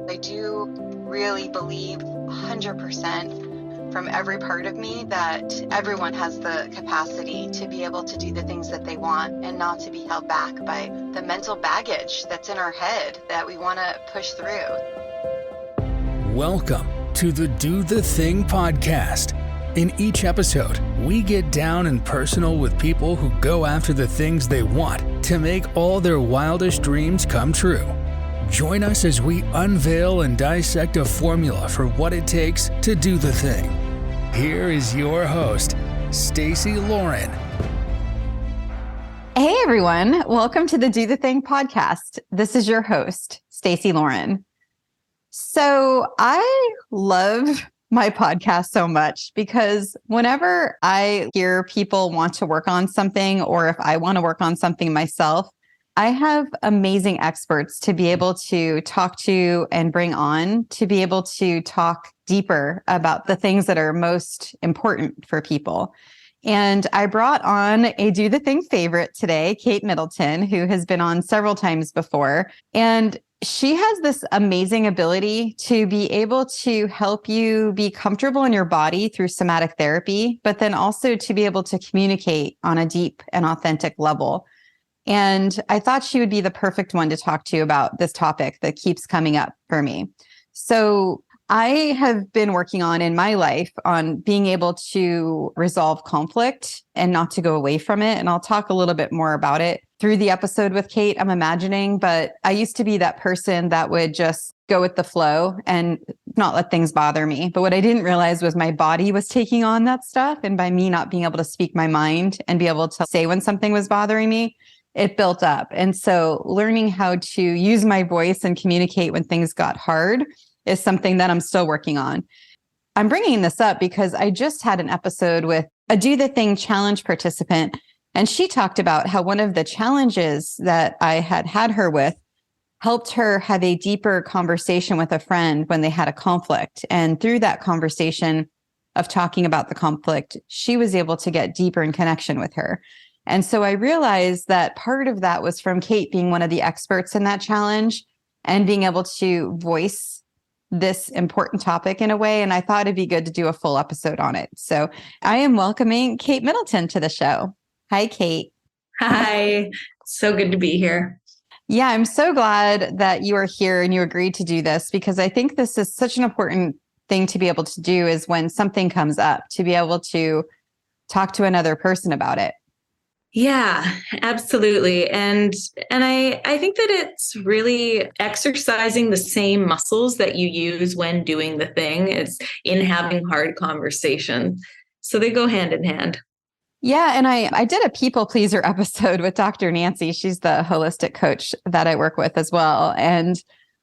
I do really believe 100% from every part of me that everyone has the capacity to be able to do the things that they want and not to be held back by the mental baggage that's in our head that we want to push through. Welcome to the Do the Thing podcast. In each episode, we get down and personal with people who go after the things they want to make all their wildest dreams come true. Join us as we unveil and dissect a formula for what it takes to do the thing. Here is your host, Stacey Lauren. Hey everyone, welcome to the Do the Thing podcast. This is your host, Stacey Lauren. So I love my podcast so much because whenever I hear people want to work on something, or if I want to work on something myself, I have amazing experts to be able to talk to and bring on to be able to talk deeper about the things that are most important for people. And I brought on a Do the Thing favorite today, Kate Middleton, who has been on several times before. And she has this amazing ability to be able to help you be comfortable in your body through somatic therapy, but then also to be able to communicate on a deep and authentic level. And I thought she would be the perfect one to talk to about this topic that keeps coming up for me. So I have been working on in my life on being able to resolve conflict and not to go away from it. And I'll talk a little bit more about it through the episode with Kate, I'm imagining. But I used to be that person that would just go with the flow and not let things bother me. But what I didn't realize was my body was taking on that stuff. And by me not being able to speak my mind and be able to say when something was bothering me, it built up. And so learning how to use my voice and communicate when things got hard is something that I'm still working on. I'm bringing this up because I just had an episode with a Do the Thing challenge participant, and she talked about how one of the challenges that I had her with helped her have a deeper conversation with a friend when they had a conflict. And through that conversation of talking about the conflict, she was able to get deeper in connection with her. And so I realized that part of that was from Kate being one of the experts in that challenge and being able to voice this important topic in a way. And I thought it'd be good to do a full episode on it. So I am welcoming Kate Middleton to the show. Hi, Kate. Hi. So good to be here. Yeah, I'm so glad that you are here and you agreed to do this, because I think this is such an important thing to be able to do, is when something comes up, to be able to talk to another person about it. Yeah, absolutely. And I think that it's really exercising the same muscles that you use when doing the thing. It's in having hard conversation. So they go hand in hand. Yeah. And I did a people pleaser episode with Dr. Nancy. She's the holistic coach that I work with as well. And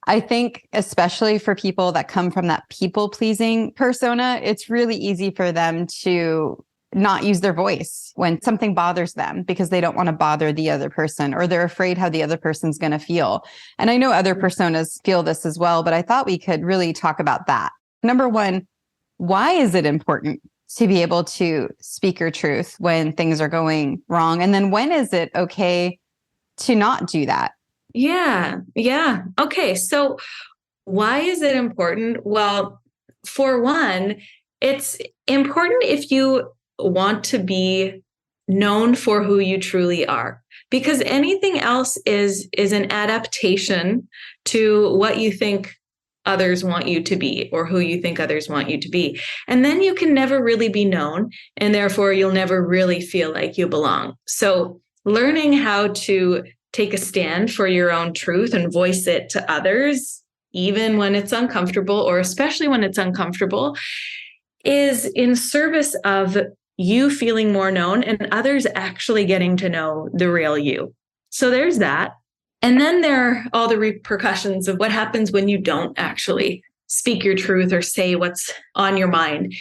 I think especially for people that come from that people pleasing persona, it's really easy for them to not use their voice when something bothers them because they don't want to bother the other person, or they're afraid how the other person's going to feel. And I know other personas feel this as well, but I thought we could really talk about that. Number one, why is it important to be able to speak your truth when things are going wrong? And then when is it okay to not do that? Yeah. Okay. So why is it important? Well, for one, it's important if you want to be known for who you truly are, because anything else is an adaptation to what you think others want you to be, or who you think others want you to be. And then you can never really be known, and therefore you'll never really feel like you belong. So learning how to take a stand for your own truth and voice it to others, even when it's uncomfortable, or especially when it's uncomfortable, is in service of you feeling more known and others actually getting to know the real you. So there's that. And then there are all the repercussions of what happens when you don't actually speak your truth or say what's on your mind.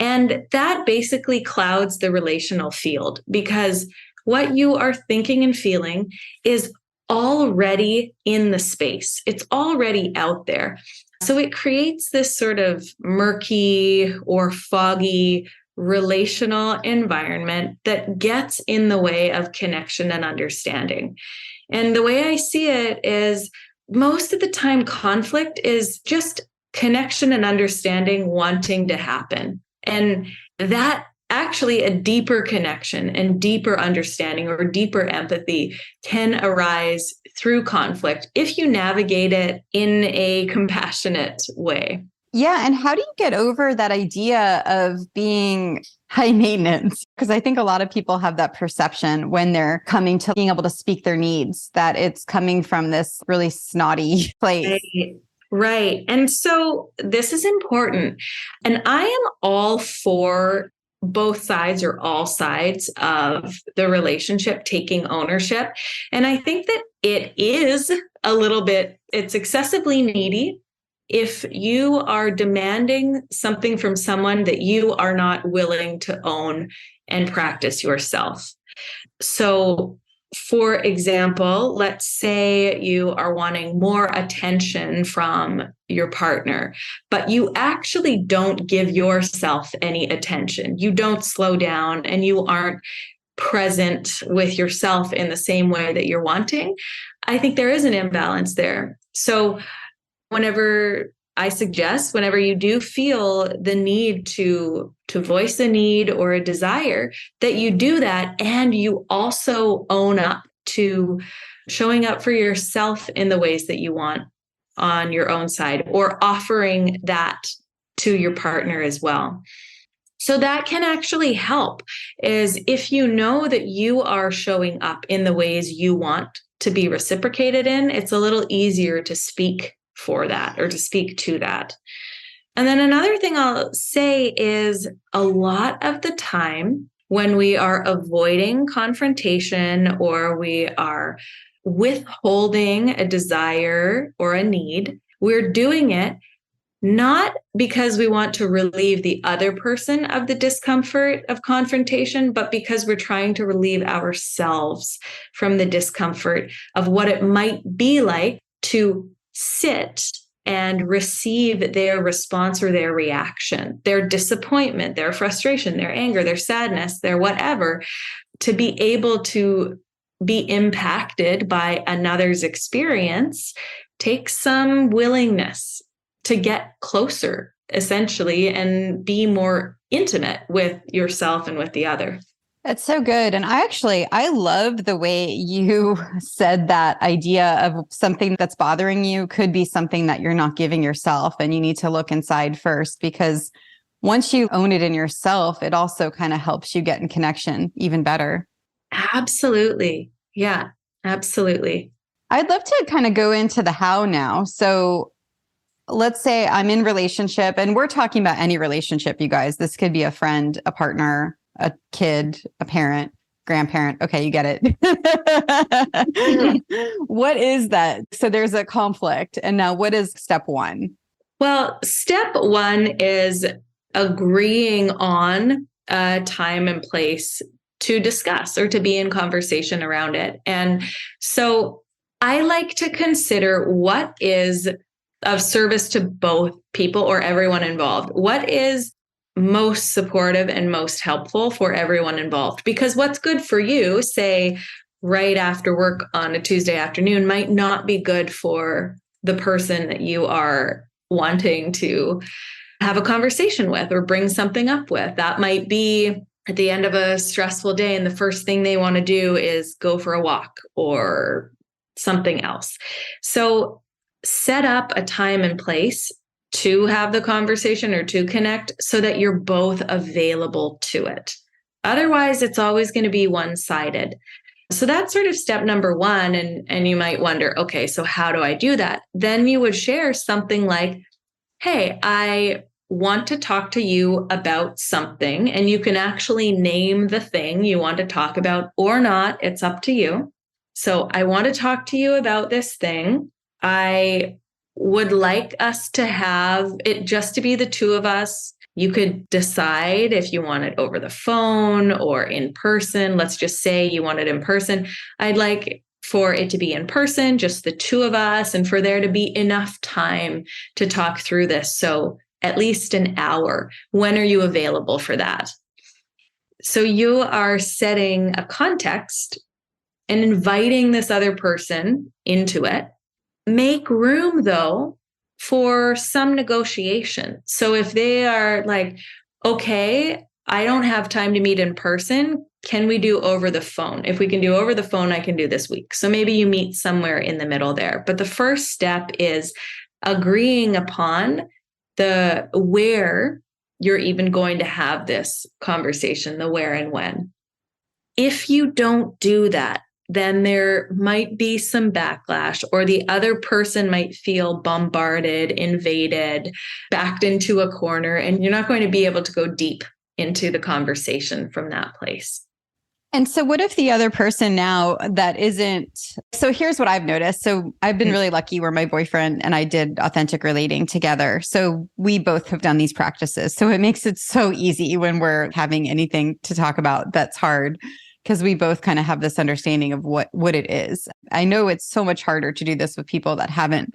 And that basically clouds the relational field, because what you are thinking and feeling is already in the space. It's already out there. So it creates this sort of murky or foggy relational environment that gets in the way of connection and understanding. And the way I see it is most of the time, conflict is just connection and understanding wanting to happen. And that actually a deeper connection and deeper understanding or deeper empathy can arise through conflict if you navigate it in a compassionate way. Yeah. And how do you get over that idea of being high maintenance? Because I think a lot of people have that perception when they're coming to being able to speak their needs, that it's coming from this really snotty place. Right. And so this is important. And I am all for both sides or all sides of the relationship taking ownership. And I think that it is a little bit, it's excessively needy if you are demanding something from someone that you are not willing to own and practice yourself. So, for example, let's say you are wanting more attention from your partner, but you actually don't give yourself any attention. You don't slow down and you aren't present with yourself in the same way that you're wanting. I think there is an imbalance there. So whenever I suggest, whenever you do feel the need to voice a need or a desire, that you do that and you also own up to showing up for yourself in the ways that you want on your own side, or offering that to your partner as well. So that can actually help, is if you know that you are showing up in the ways you want to be reciprocated in, it's a little easier to speak for that or to speak to that. And then another thing I'll say is a lot of the time when we are avoiding confrontation or we are withholding a desire or a need, we're doing it not because we want to relieve the other person of the discomfort of confrontation, but because we're trying to relieve ourselves from the discomfort of what it might be like to sit and receive their response or their reaction, their disappointment, their frustration, their anger, their sadness, their whatever, to be able to be impacted by another's experience takes some willingness to get closer, essentially, and be more intimate with yourself and with the other. That's so good. And I love the way you said that idea of something that's bothering you could be something that you're not giving yourself, and you need to look inside first, because once you own it in yourself, it also kind of helps you get in connection even better. Absolutely. Yeah, absolutely. I'd love to kind of go into the how now. So let's say I'm in relationship, and we're talking about any relationship, you guys. This could be a friend, a partner, a kid, a parent, grandparent. Okay, you get it. What is that? So there's a conflict. And now what is step one? Well, step one is agreeing on a time and place to discuss or to be in conversation around it. And so I like to consider what is of service to both people or everyone involved. What is most supportive and most helpful for everyone involved? Because what's good for you, say right after work on a Tuesday afternoon, might not be good for the person that you are wanting to have a conversation with or bring something up with. That might be at the end of a stressful day, and the first thing they want to do is go for a walk or something else. So set up a time and place to have the conversation or to connect so that you're both available to it. Otherwise, it's always going to be one-sided. So that's sort of step number one. And you might wonder, okay, so how do I do that? Then you would share something like, hey, I want to talk to you about something. And you can actually name the thing you want to talk about or not. It's up to you. So I want to talk to you about this thing. I would like us to have it just to be the two of us. You could decide if you want it over the phone or in person. Let's just say you want it in person. I'd like for it to be in person, just the two of us, and for there to be enough time to talk through this. So at least an hour. When are you available for that? So you are setting a context and inviting this other person into it. Make room though for some negotiation. So if they are like, okay, I don't have time to meet in person, can we do over the phone? If we can do over the phone, I can do this week. So maybe you meet somewhere in the middle there. But the first step is agreeing upon the where you're even going to have this conversation, the where and when. If you don't do that, then there might be some backlash, or the other person might feel bombarded, invaded, backed into a corner, and you're not going to be able to go deep into the conversation from that place. And so what if the other person now that isn't, so here's what I've noticed. So I've been really lucky where my boyfriend and I did authentic relating together. So we both have done these practices. So it makes it so easy when we're having anything to talk about that's hard, because we both kind of have this understanding of what it is. I know it's so much harder to do this with people that haven't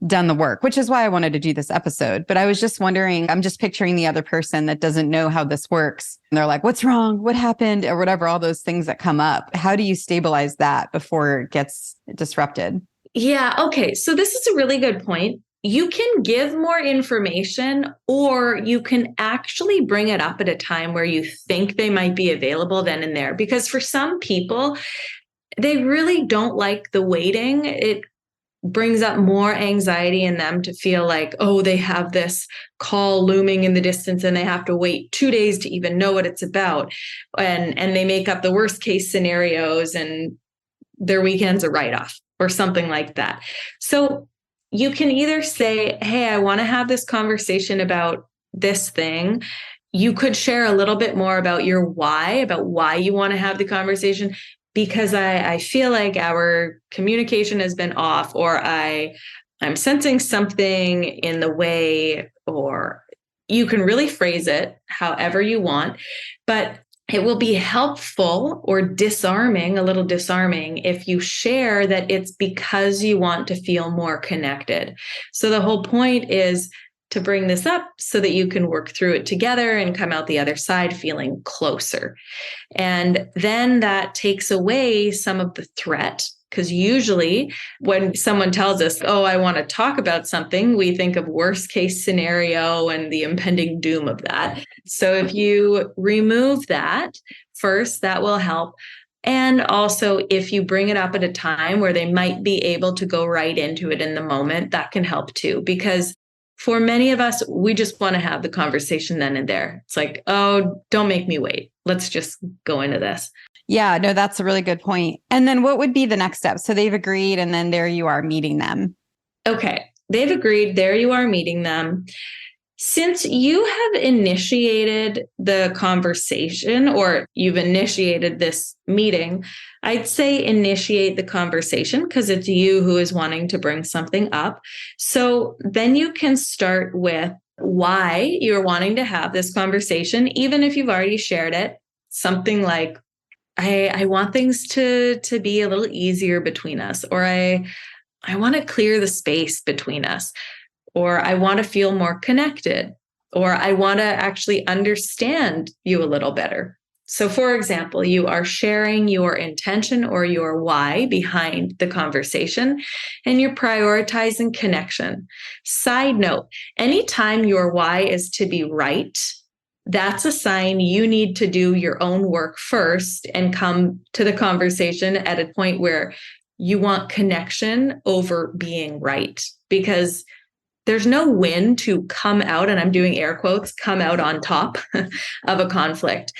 done the work, which is why I wanted to do this episode. But I was just wondering, I'm just picturing the other person that doesn't know how this works. And they're like, what's wrong? What happened? Or whatever, all those things that come up. How do you stabilize that before it gets disrupted? Yeah. Okay. So this is a really good point. You can give more information, or you can actually bring it up at a time where you think they might be available then and there. Because for some people, they really don't like the waiting. It brings up more anxiety in them to feel like, oh, they have this call looming in the distance and they have to wait 2 days to even know what it's about. And they make up the worst case scenarios and their weekend's a write-off or something like that. So you can either say, hey, I want to have this conversation about this thing. You could share a little bit more about your why, about why you want to have the conversation, because I feel like our communication has been off, or I'm sensing something in the way, or you can really phrase it however you want, but it will be helpful or disarming, a little disarming, if you share that it's because you want to feel more connected. So the whole point is to bring this up so that you can work through it together and come out the other side feeling closer. And then that takes away some of the threat, because usually when someone tells us, oh, I want to talk about something, we think of worst case scenario and the impending doom of that. So if you remove that first, that will help. And also, if you bring it up at a time where they might be able to go right into it in the moment, that can help too. Because for many of us, we just want to have the conversation then and there. It's like, oh, don't make me wait. Let's just go into this. Yeah, no, that's a really good point. And then what would be the next step? So they've agreed, and then there you are meeting them. Okay, they've agreed. There you are meeting them. Since you have initiated the conversation, or you've initiated this meeting, I'd say initiate the conversation, because it's you who is wanting to bring something up. So then you can start with why you're wanting to have this conversation, even if you've already shared it. Something like, I want things to be a little easier between us, or I want to clear the space between us, or I want to feel more connected, or I want to actually understand you a little better. So for example, you are sharing your intention or your why behind the conversation, and you're prioritizing connection. Side note, anytime your why is to be right, that's a sign you need to do your own work first and come to the conversation at a point where you want connection over being right, because there's no win to come out, and I'm doing air quotes, come out on top of a conflict.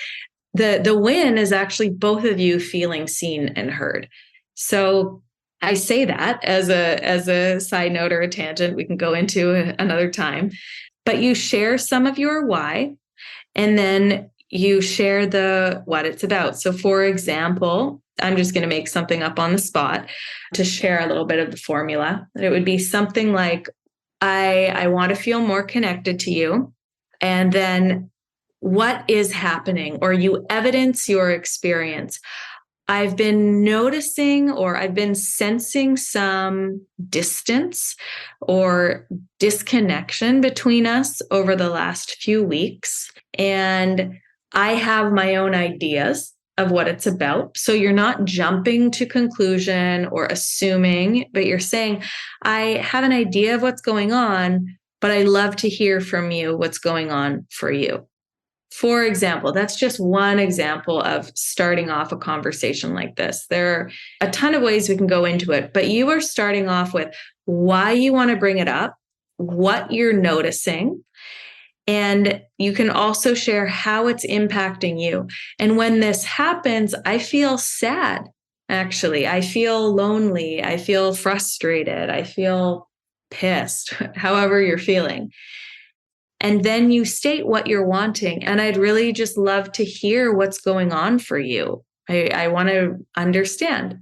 The win is actually both of you feeling seen and heard. So I say that as a side note or a tangent we can go into another time, but you share some of your why, and then you share the what it's about. So for example, I'm just going to make something up on the spot to share a little bit of the formula. It would be something like, I want to feel more connected to you. And then what is happening, or you evidence your experience. I've been noticing, or I've been sensing some distance or disconnection between us over the last few weeks. And I have my own ideas of what it's about. So you're not jumping to conclusion or assuming, but you're saying, I have an idea of what's going on, but I'd love to hear from you what's going on for you. For example, that's just one example of starting off a conversation like this. There are a ton of ways we can go into it, but you are starting off with why you want to bring it up, what you're noticing, and you can also share how it's impacting you. And when this happens, I feel sad, actually. I feel lonely. I feel frustrated. I feel pissed, however you're feeling. And then you state what you're wanting. And I'd really just love to hear what's going on for you. I want to understand.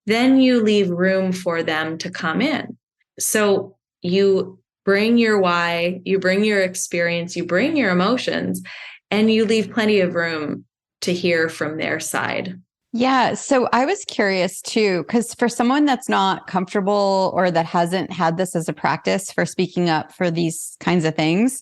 Then you leave room for them to come in. So you bring your why, you bring your experience, you bring your emotions, and you leave plenty of room to hear from their side. Yeah. So I was curious too, because for someone that's not comfortable or that hasn't had this as a practice for speaking up for these kinds of things,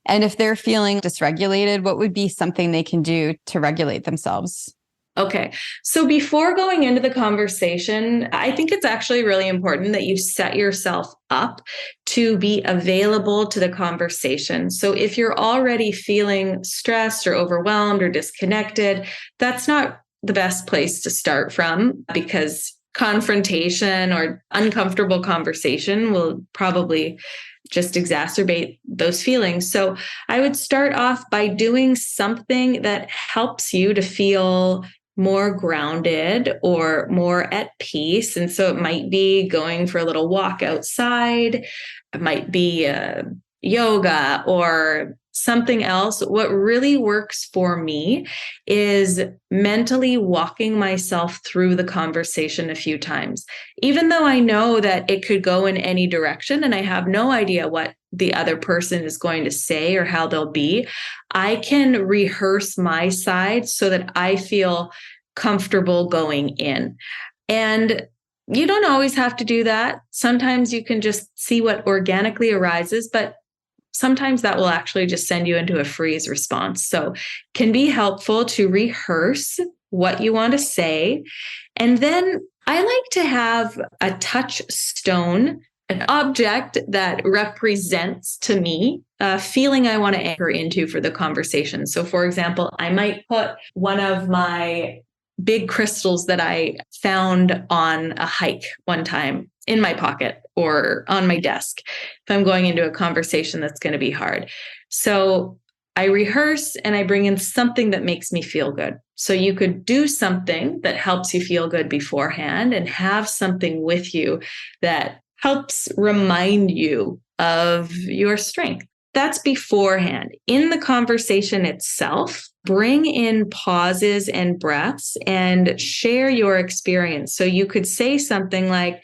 and if they're feeling dysregulated, what would be something they can do to regulate themselves? Okay. So before going into the conversation, I think it's actually really important that you set yourself up to be available to the conversation. So if you're already feeling stressed or overwhelmed or disconnected, that's not the best place to start from, because confrontation or uncomfortable conversation will probably just exacerbate those feelings. So I would start off by doing something that helps you to feel more grounded or more at peace. And so it might be going for a little walk outside. It might be yoga or something else. What really works for me is mentally walking myself through the conversation a few times, even though I know that it could go in any direction and I have no idea what the other person is going to say or how they'll be. I can rehearse my side so that I feel comfortable going in. And you don't always have to do that. Sometimes you can just see what organically arises, but sometimes that will actually just send you into a freeze response. So it can be helpful to rehearse what you want to say. And then I like to have a touchstone, an object that represents to me a feeling I want to anchor into for the conversation. So for example, I might put one of my big crystals that I found on a hike one time in my pocket or on my desk if I'm going into a conversation that's going to be hard. So I rehearse and I bring in something that makes me feel good. So you could do something that helps you feel good beforehand and have something with you that helps remind you of your strength. That's beforehand. In the conversation itself, bring in pauses and breaths and share your experience. So you could say something like,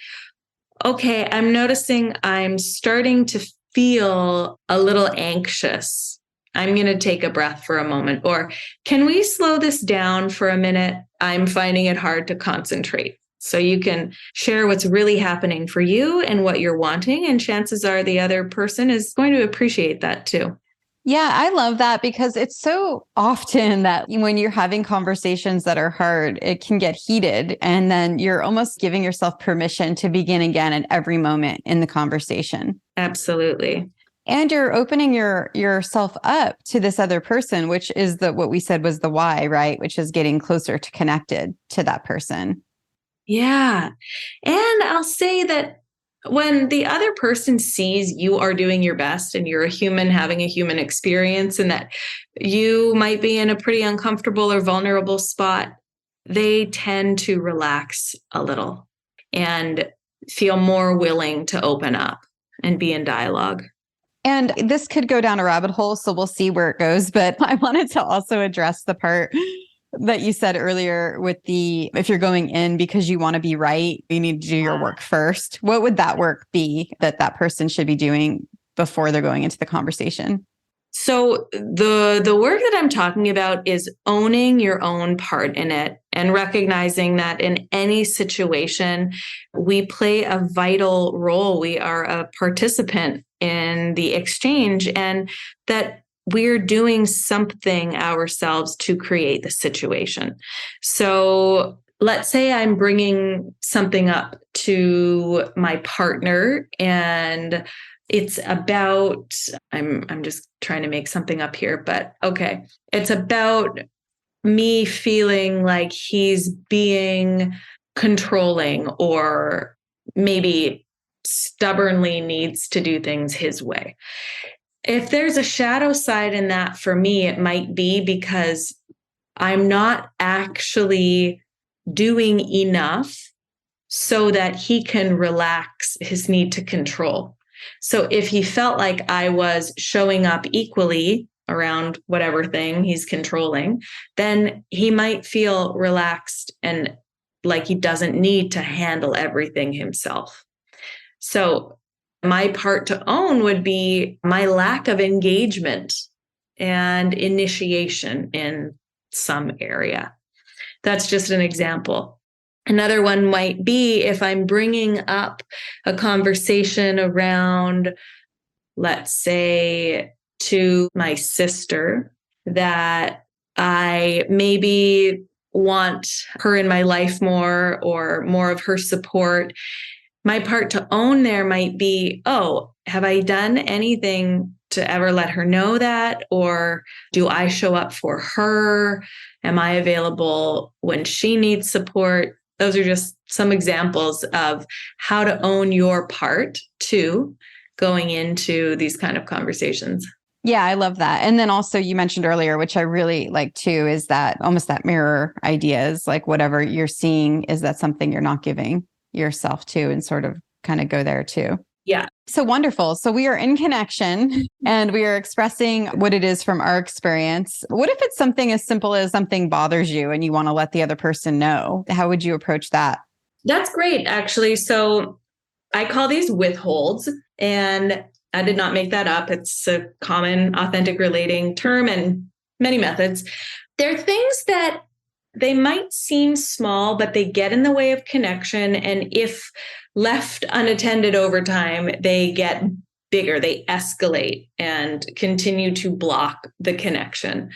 okay, I'm noticing I'm starting to feel a little anxious. I'm going to take a breath for a moment. Or can we slow this down for a minute? I'm finding it hard to concentrate. So you can share what's really happening for you and what you're wanting. And chances are the other person is going to appreciate that too. Yeah, I love that because it's so often that when you're having conversations that are hard, it can get heated. And then you're almost giving yourself permission to begin again at every moment in the conversation. Absolutely. And you're opening yourself up to this other person, which is what we said was the why, right? Which is getting closer to connected to that person. Yeah. And I'll say that when the other person sees you are doing your best and you're a human having a human experience and that you might be in a pretty uncomfortable or vulnerable spot, they tend to relax a little and feel more willing to open up and be in dialogue. And this could go down a rabbit hole, so we'll see where it goes. But I wanted to also address the part that you said earlier with if you're going in because you want to be right, you need to do your work first. What would that work be that person should be doing before they're going into the conversation? So the work that I'm talking about is owning your own part in it and recognizing that in any situation, we play a vital role. We are a participant in the exchange, and that we're doing something ourselves to create the situation. So let's say I'm bringing something up to my partner and it's about, I'm just trying to make something up here, but okay. It's about me feeling like he's being controlling or maybe stubbornly needs to do things his way. If there's a shadow side in that for me, it might be because I'm not actually doing enough so that he can relax his need to control. So if he felt like I was showing up equally around whatever thing he's controlling, then he might feel relaxed and like he doesn't need to handle everything himself. So my part to own would be my lack of engagement and initiation in some area. That's just an example. Another one might be if I'm bringing up a conversation around, let's say, to my sister that I maybe want her in my life more or more of her support. My part to own there might be, oh, have I done anything to ever let her know that? Or do I show up for her? Am I available when she needs support? Those are just some examples of how to own your part too, going into these kind of conversations. Yeah, I love that. And then also you mentioned earlier, which I really like too, is that almost that mirror idea is like whatever you're seeing, is that something you're not giving yourself to, and sort of kind of go there too. Yeah. So wonderful. So we are in connection and we are expressing what it is from our experience. What if it's something as simple as something bothers you and you want to let the other person know? How would you approach that? That's great, actually. So I call these withholds, and I did not make that up. It's a common authentic relating term and many methods. They're things that they might seem small, but they get in the way of connection. And if left unattended over time, they get bigger, they escalate and continue to block the connection.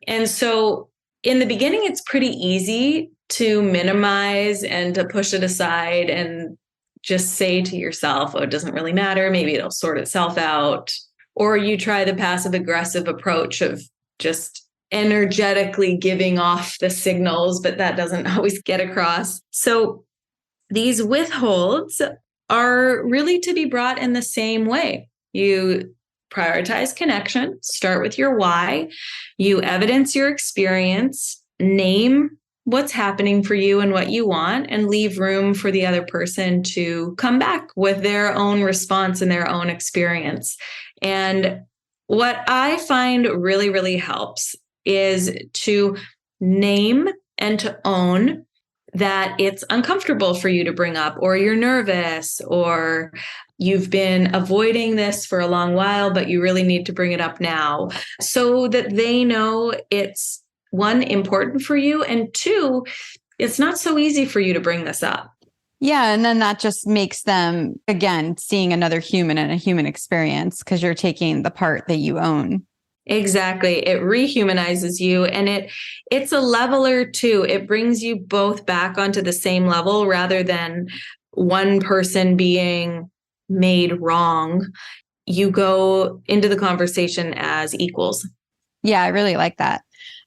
And so in the beginning, it's pretty easy to minimize and to push it aside and just say to yourself, oh, it doesn't really matter. Maybe it'll sort itself out. Or you try the passive aggressive approach of just energetically giving off the signals, but that doesn't always get across. So these withholds are really to be brought in the same way. You prioritize connection, start with your why, you evidence your experience, name what's happening for you and what you want, and leave room for the other person to come back with their own response and their own experience. And what I find really, really helps is to name and to own that it's uncomfortable for you to bring up, or you're nervous, or you've been avoiding this for a long while, but you really need to bring it up now, so that they know it's, one, important for you, and two, it's not so easy for you to bring this up. Yeah. And then that just makes them, again, seeing another human and a human experience, because you're taking the part that you own. Exactly. It rehumanizes you, and it's a leveler too. It brings you both back onto the same level rather than one person being made wrong. You go into the conversation as equals. Yeah, I really like that.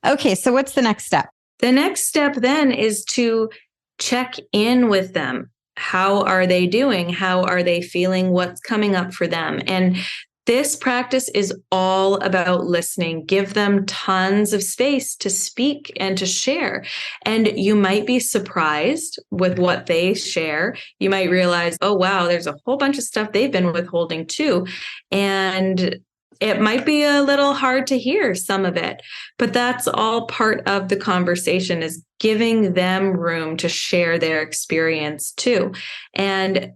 Okay, so what's the next step? The next step then is to check in with them. How are they doing? How are they feeling? What's coming up for them? And this practice is all about listening. Give them tons of space to speak and to share. And you might be surprised with what they share. You might realize, oh, wow, there's a whole bunch of stuff they've been withholding too. And it might be a little hard to hear some of it, but that's all part of the conversation, is giving them room to share their experience too. And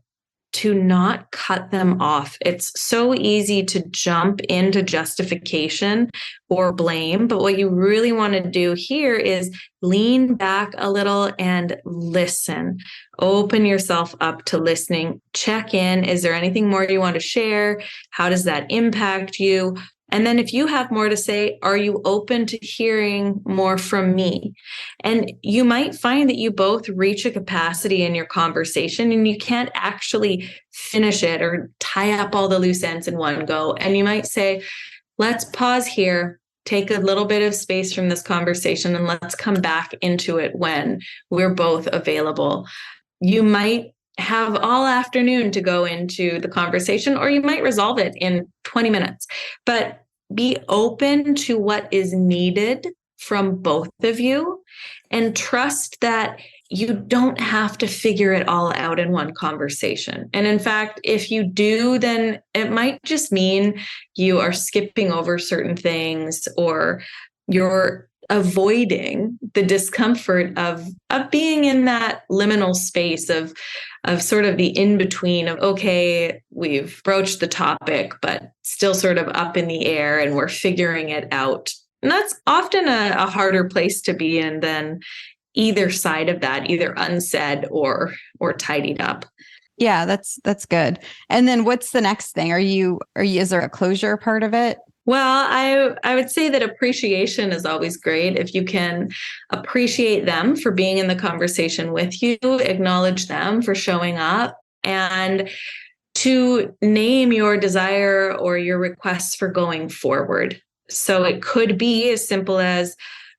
to not cut them off. It's so easy to jump into justification or blame, but what you really want to do here is lean back a little and listen. Open yourself up to listening. Check in. Is there anything more you want to share? How does that impact you? And then if you have more to say, are you open to hearing more from me? And you might find that you both reach a capacity in your conversation and you can't actually finish it or tie up all the loose ends in one go. And you might say, let's pause here, take a little bit of space from this conversation, and let's come back into it when we're both available. You might have all afternoon to go into the conversation, or you might resolve it in 20 minutes. But be open to what is needed from both of you and trust that you don't have to figure it all out in one conversation. And in fact, if you do, then it might just mean you are skipping over certain things, or you're avoiding the discomfort of being in that liminal space of sort of the in-between of, okay, we've broached the topic, but still sort of up in the air and we're figuring it out. And that's often a harder place to be in than either side of that, either unsaid or tidied up. Yeah, that's good. And then what's the next thing? Is there a closure part of it? Well, I would say that appreciation is always great. If you can appreciate them for being in the conversation with you, acknowledge them for showing up, and to name your desire or your requests for going forward. So it could be as simple as,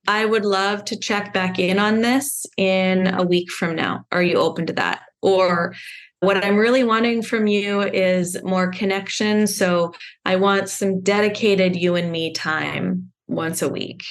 I would love to check back in on this in a week from now. Are you open to that? Or, what I'm really wanting from you is more connection. So I want some dedicated you and me time once a week.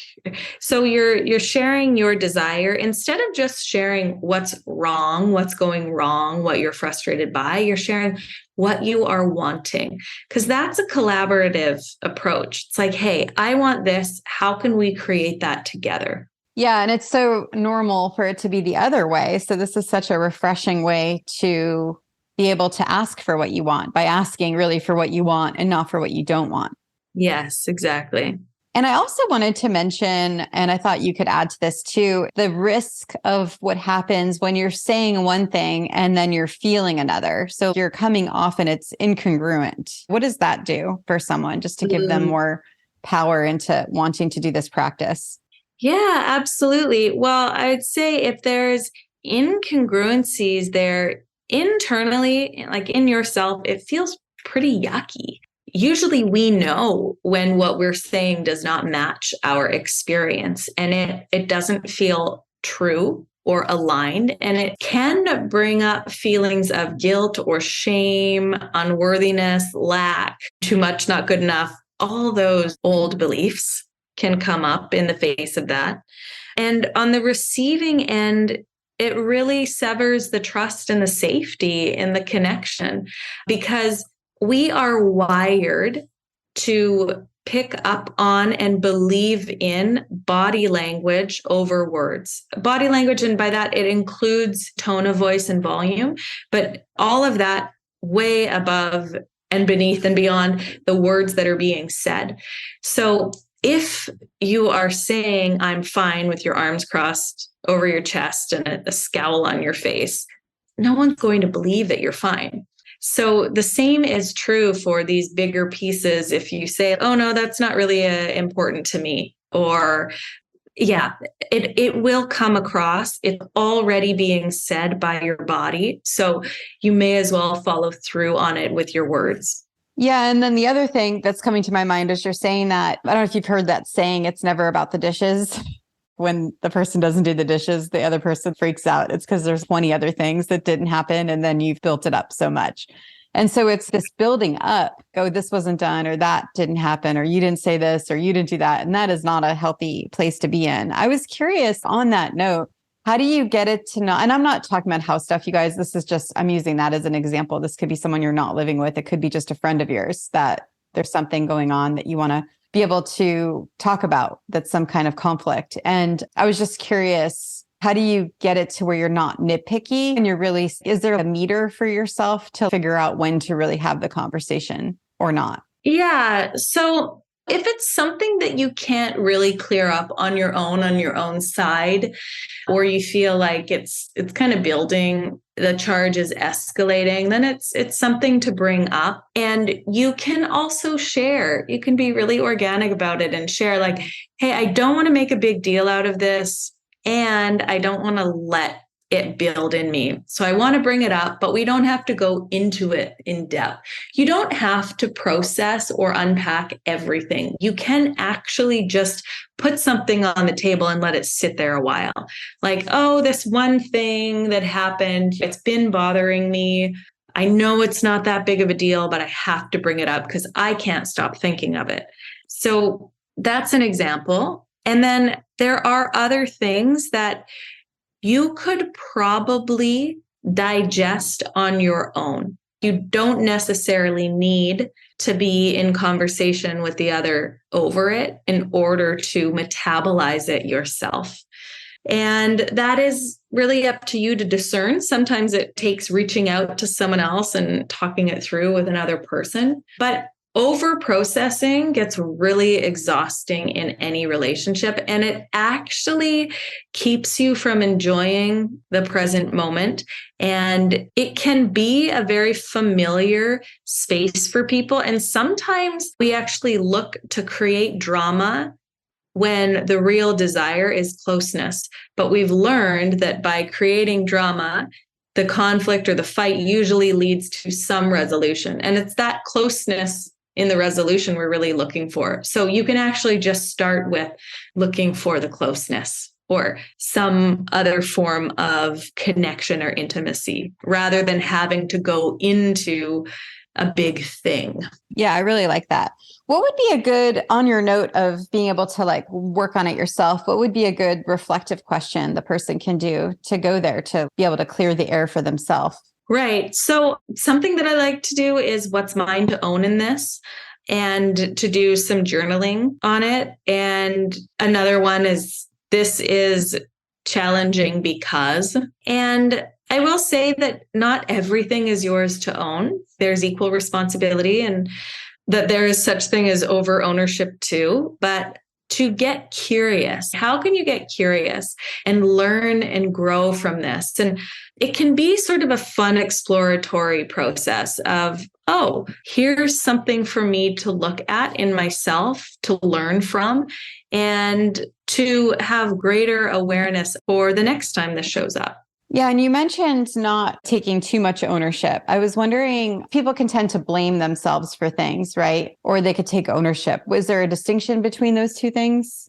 So you're sharing your desire instead of just sharing what's wrong, what's going wrong, what you're frustrated by. You're sharing what you are wanting, because that's a collaborative approach. It's like, hey, I want this. How can we create that together? Yeah. And it's so normal for it to be the other way. So this is such a refreshing way to be able to ask for what you want, by asking really for what you want and not for what you don't want. Yes, exactly. And I also wanted to mention, and I thought you could add to this too, the risk of what happens when you're saying one thing and then you're feeling another. So if you're coming off and it's incongruent, what does that do for someone, just to give them more power into wanting to do this practice? Yeah, absolutely. Well, I'd say if there's incongruencies there internally, like in yourself, it feels pretty yucky. Usually we know when what we're saying does not match our experience, and it doesn't feel true or aligned. And it can bring up feelings of guilt or shame, unworthiness, lack, too much, not good enough. All those old beliefs can come up in the face of that. And on the receiving end, it really severs the trust and the safety and the connection, because we are wired to pick up on and believe in body language over words. Body language, and by that, it includes tone of voice and volume, but all of that way above and beneath and beyond the words that are being said. So if you are saying, I'm fine, with your arms crossed over your chest and a scowl on your face, no one's going to believe that you're fine. So the same is true for these bigger pieces. If you say, oh, no, that's not really important to me, or yeah, it will come across. It's already being said by your body. So you may as well follow through on it with your words. Yeah. And then the other thing that's coming to my mind is you're saying that, I don't know if you've heard that saying, it's never about the dishes. When the person doesn't do the dishes, the other person freaks out. It's because there's 20 other things that didn't happen, and then you've built it up so much. And so it's this building up, oh, this wasn't done, or that didn't happen, or you didn't say this, or you didn't do that. And that is not a healthy place to be in. I was curious on that note, how do you get it to not, and I'm not talking about house stuff, you guys, this is just, I'm using that as an example. This could be someone you're not living with. It could be just a friend of yours that there's something going on that you want to be able to talk about, that's some kind of conflict. And I was just curious, how do you get it to where you're not nitpicky and you're really, is there a meter for yourself to figure out when to really have the conversation or not? Yeah. So If it's something that you can't really clear up on your own side, or you feel like it's kind of building, the charge is escalating, then it's something to bring up. And you can also share. You can be really organic about it and share like, hey, I don't want to make a big deal out of this, and I don't want to let it build in me. So I want to bring it up, but we don't have to go into it in depth. You don't have to process or unpack everything. You can actually just put something on the table and let it sit there a while. Like, oh, this one thing that happened, it's been bothering me. I know it's not that big of a deal, but I have to bring it up because I can't stop thinking of it. So that's an example. And then there are other things that you could probably digest on your own. You don't necessarily need to be in conversation with the other over it in order to metabolize it yourself. And that is really up to you to discern. Sometimes it takes reaching out to someone else and talking it through with another person. But over processing gets really exhausting in any relationship, and it actually keeps you from enjoying the present moment. And it can be a very familiar space for people. And sometimes we actually look to create drama when the real desire is closeness. But we've learned that by creating drama, the conflict or the fight usually leads to some resolution. And it's that closeness in the resolution we're really looking for. So you can actually just start with looking for the closeness or some other form of connection or intimacy rather than having to go into a big thing. Yeah, I really like that. What would be a good, on your note of being able to like work on it yourself, what would be a good reflective question the person can do to go there to be able to clear the air for themselves? Right. So something that I like to do is what's mine to own in this, and to do some journaling on it. And another one is, this is challenging because, and I will say that not everything is yours to own. There's equal responsibility, and that there is such thing as over ownership too. But to get curious, how can you get curious and learn and grow from this? And it can be sort of a fun exploratory process of, oh, here's something for me to look at in myself, to learn from, and to have greater awareness for the next time this shows up. Yeah. And you mentioned not taking too much ownership. I was wondering, people can tend to blame themselves for things, right? Or they could take ownership. Was there a distinction between those two things?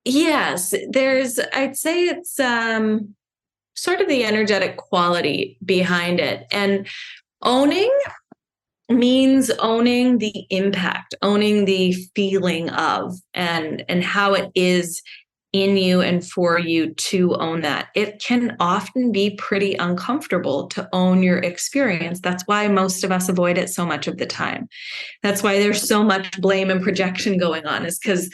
Yes, I'd say it's sort of the energetic quality behind it. And owning means owning the impact, owning the feeling of, and how it is in you and for you to own that. It can often be pretty uncomfortable to own your experience. That's why most of us avoid it so much of the time. That's why there's so much blame and projection going on, is because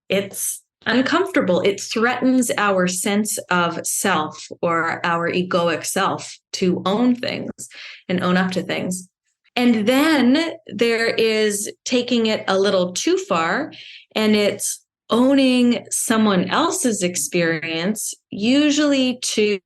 it's uncomfortable. It threatens our sense of self or our egoic self to own things and own up to things. And then there is taking it a little too far, and it's owning someone else's experience, usually to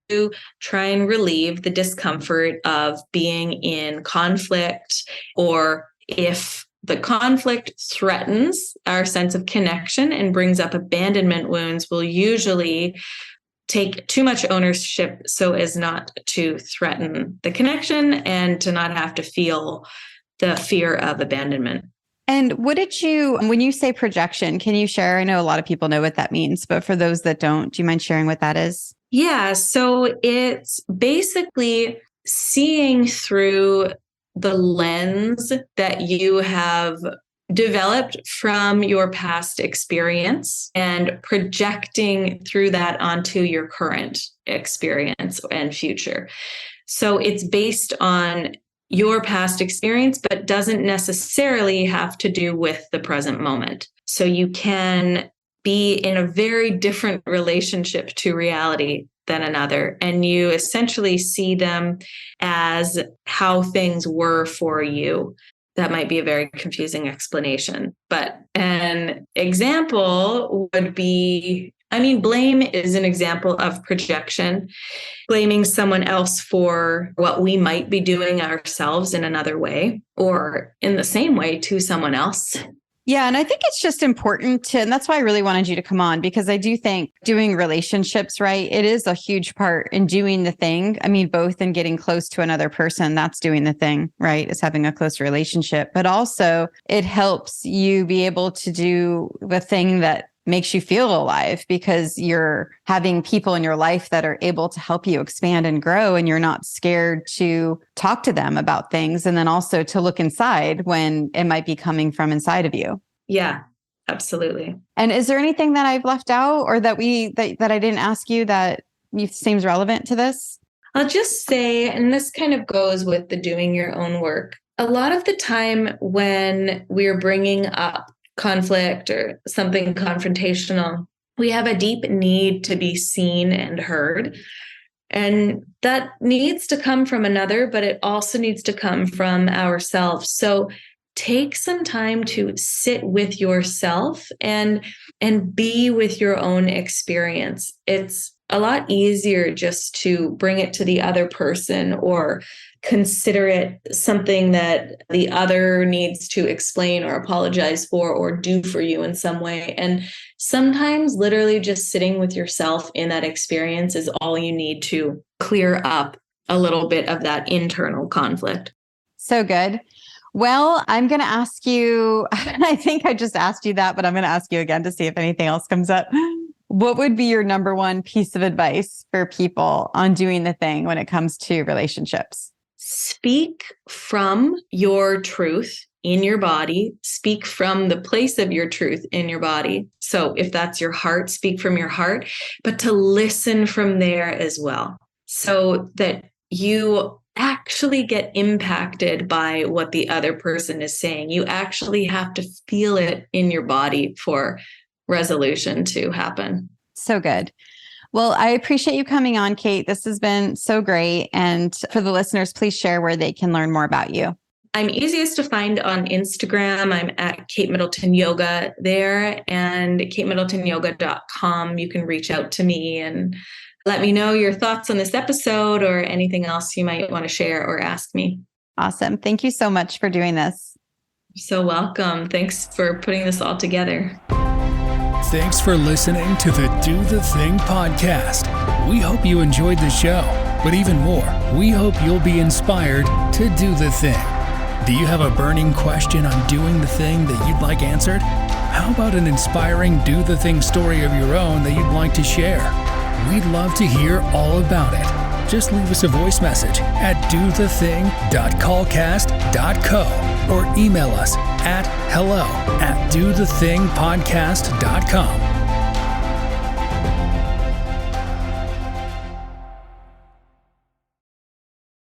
try and relieve the discomfort of being in conflict, or if the conflict threatens our sense of connection and brings up abandonment wounds, we'll usually take too much ownership so as not to threaten the connection and to not have to feel the fear of abandonment. And when you say projection, can you share? I know a lot of people know what that means, but for those that don't, do you mind sharing what that is? Yeah. So it's basically seeing through the lens that you have developed from your past experience and projecting through that onto your current experience and future. So it's based on your past experience, but doesn't necessarily have to do with the present moment. So you can be in a very different relationship to reality than another, and you essentially see them as how things were for you. that might be a very confusing explanation. But an example would be, blame is an example of projection, blaming someone else for what we might be doing ourselves in another way or in the same way to someone else. Yeah. And I think it's just important to, and that's why I really wanted you to come on, because I do think doing relationships, right, it is a huge part in doing the thing. Both in getting close to another person, that's doing the thing, right, is having a close relationship, but also it helps you be able to do the thing that makes you feel alive, because you're having people in your life that are able to help you expand and grow, and you're not scared to talk to them about things, and then also to look inside when it might be coming from inside of you. Yeah, absolutely. And is there anything that I've left out or that I didn't ask you that seems relevant to this? I'll just say, and this kind of goes with the doing your own work, a lot of the time when we're bringing up conflict or something confrontational, we have a deep need to be seen and heard. And that needs to come from another, but it also needs to come from ourselves. So take some time to sit with yourself and be with your own experience. It's a lot easier just to bring it to the other person or consider it something that the other needs to explain or apologize for or do for you in some way. And sometimes literally just sitting with yourself in that experience is all you need to clear up a little bit of that internal conflict. So good. Well, I'm going to ask you, I think I just asked you that, but I'm going to ask you again to see if anything else comes up. What would be your number one piece of advice for people on doing the thing when it comes to relationships? Speak from your truth in your body. Speak from the place of your truth in your body. So if that's your heart, speak from your heart, but to listen from there as well, so that you actually get impacted by what the other person is saying. You actually have to feel it in your body for resolution to happen. So good. Well, I appreciate you coming on, Kate. This has been so great. And for the listeners, please share where they can learn more about you. I'm easiest to find on Instagram. I'm at Kate Middleton Yoga there, and katemiddletonyoga.com. You can reach out to me and let me know your thoughts on this episode or anything else you might want to share or ask me. Awesome. Thank you so much for doing this. You're so welcome. Thanks for putting this all together. Thanks for listening to the Do the Thing podcast. We hope you enjoyed the show, but even more, we hope you'll be inspired to do the thing. Do you have a burning question on doing the thing that you'd like answered? How about an inspiring do the thing story of your own that you'd like to share? We'd love to hear all about it. Just leave us a voice message at dothething.callcast.co or email us at hello@dothethingpodcast.com.